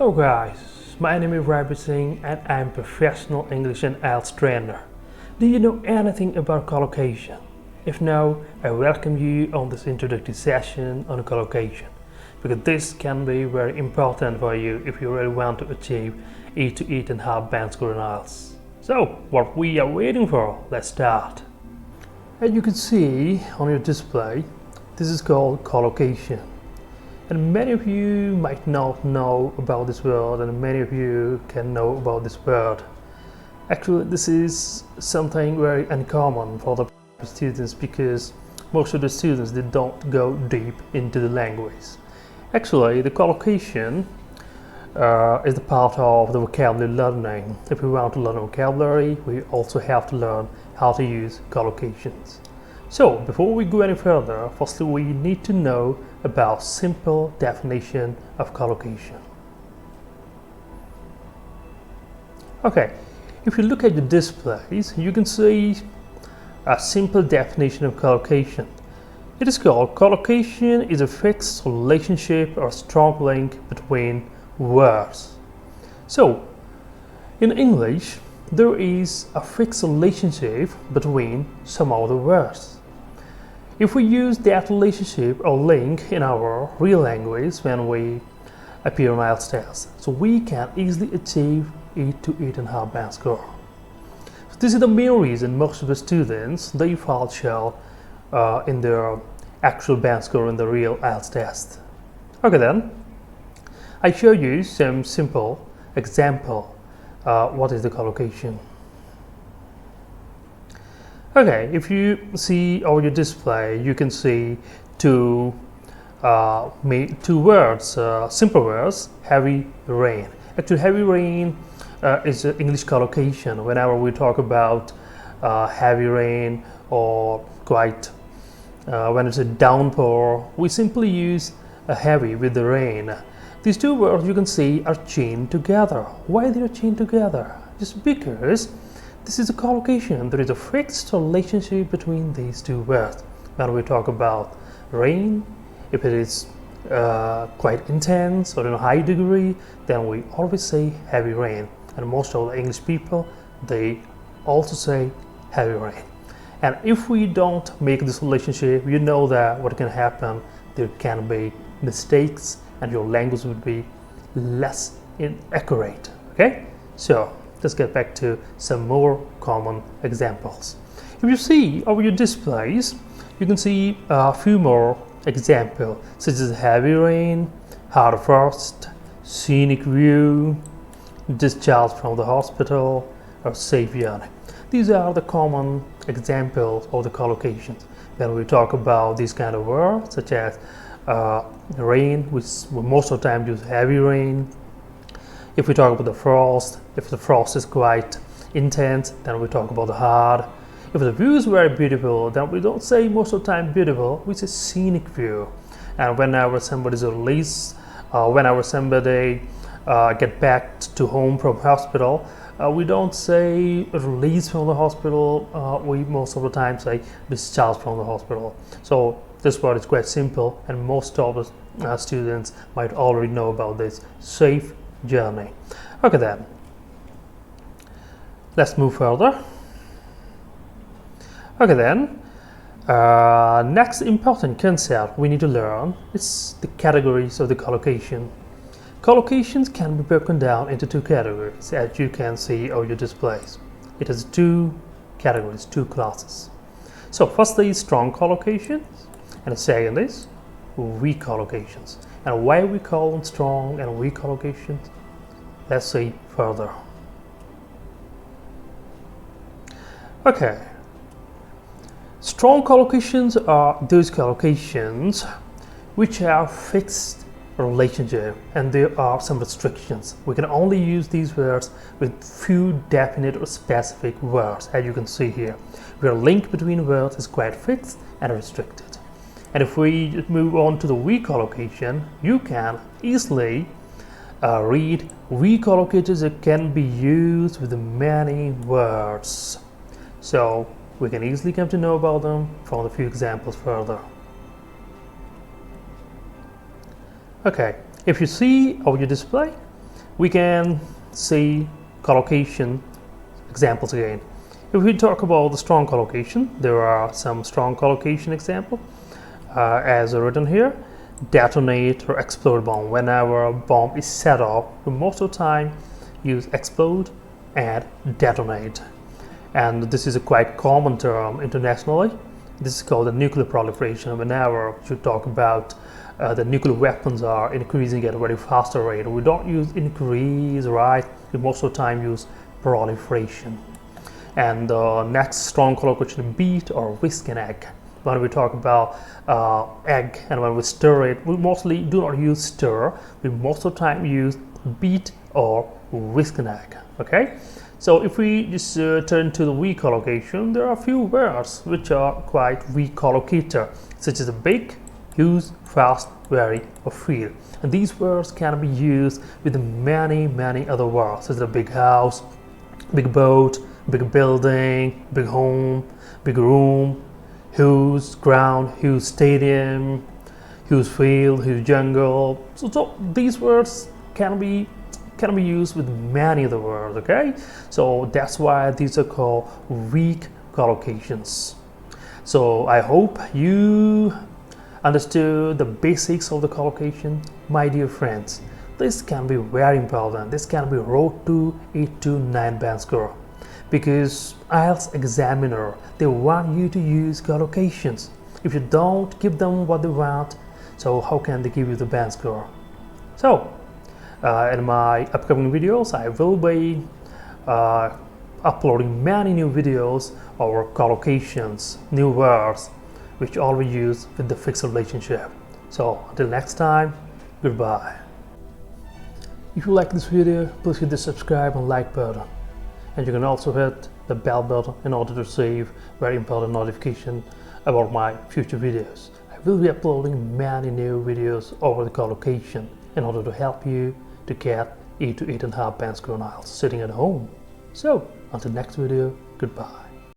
Hello guys, my name is Rabbit Singh and I'm a professional English and IELTS trainer. Do you know anything about collocation? If no, I welcome you on this introductory session on collocation, because this can be very important for you if you really want to achieve 8 to 8.5 band score in IELTS. So, what we are waiting for, let's start. As you can see on your display, this is called collocation. And many of you might not know about this word, and many of you can know about this word. Actually, this is something very uncommon for the students because most of the students they don't go deep into the language. Actually, the collocation is the part of the vocabulary learning. If we want to learn vocabulary, we also have to learn how to use collocations. So, before we go any further, firstly we need to know about simple definition of collocation. Okay, if you look at the displays, you can see a simple definition of collocation. It is called collocation is a fixed relationship or strong link between words. So, in English, there is a fixed relationship between some other words. If we use that relationship or link in our real language when we appear on IELTS test, so we can easily achieve 8 to 8.5 band score. So this is the main reason most of the students they fall short in their actual band score in the real IELTS test. Okay then, I show you some simple example. What is the collocation? Okay, if you see on your display, you can see two words, simple words, heavy rain. Actually, heavy rain is an English collocation. Whenever we talk about heavy rain or quite, when it's a downpour, we simply use a heavy with the rain. These two words you can see are chained together. Why they are chained together? Just because this is a collocation. There is a fixed relationship between these two words. When we talk about rain, if it is quite intense or in a high degree, then we always say heavy rain. And most of the English people, they also say heavy rain. And if we don't make this relationship, you know that what can happen, there can be mistakes and your language would be less inaccurate. Okay? So, let's get back to some more common examples. If you see over your displays, you can see a few more examples, such as heavy rain, hard frost, scenic view, discharge from the hospital, or safe journey. These are the common examples of the collocations. When we talk about these kind of words, such as rain, which we most of the time use heavy rain. If we talk about the frost, if the frost is quite intense, then we talk about the hard. If the view is very beautiful, then we don't say most of the time beautiful, we say scenic view. And whenever somebody's released, whenever somebody get back to home from hospital, we don't say release from the hospital, we most of the time say discharge from the hospital. So this word is quite simple and most of the students might already know about this. Safe journey. Okay then, let's move further. Okay then, next important concept we need to learn is the categories of the collocation. Collocations can be broken down into two categories, as you can see on your displays. It has two categories, two classes. So firstly, strong collocations, and the second is weak collocations. And why we call them strong and weak collocations, let's see further. Okay, strong collocations are those collocations which have fixed relationship and there are some restrictions. We can only use these words with few definite or specific words, as you can see here, where a link between words is quite fixed and restricted. And if we move on to the weak collocation, you can easily read weak collocators that can be used with many words. So we can easily come to know about them from a few examples further. Okay, if you see on your display, We can see collocation examples again. If we talk about the strong collocation, there are some strong collocation examples as written here. Detonate or explode bomb. Whenever a bomb is set off, we most of the time use explode and detonate. And this is a quite common term internationally. This is called the nuclear proliferation. Whenever you talk about the nuclear weapons are increasing at a very faster rate, we don't use increase, right? We most of the time use proliferation. And the next strong collocation, beat or whisk an egg. When we talk about egg and when we stir it, we mostly do not use stir. We most of the time use beat or whisk an egg. Okay, so if we just turn to the weak collocation, there are a few words which are quite weak collocator, such as big, huge, fast, very, or feel. And these words can be used with many other words, such as a big house, big boat, big building, big home, big room, huge ground, huge stadium, huge field, huge jungle. So these words can be used with many other words. Okay, so that's why these are called weak collocations. So I hope you understood the basics of the collocation, my dear friends. This can be very important. This can be road to 8 to 9 band score. Because IELTS examiner, they want you to use collocations. If you don't give them what they want, so how can they give you the band score? So, in my upcoming videos, I will be uploading many new videos or collocations, new words, which all we use with the fixed relationship. So, until next time, goodbye. If you like this video, please hit the subscribe and like button. And you can also hit the bell button in order to receive very important notification about my future videos. I will be uploading many new videos over the collocation in order to help you to get 8 to 8.5 band score on IELTS sitting at home. So, until next video, goodbye.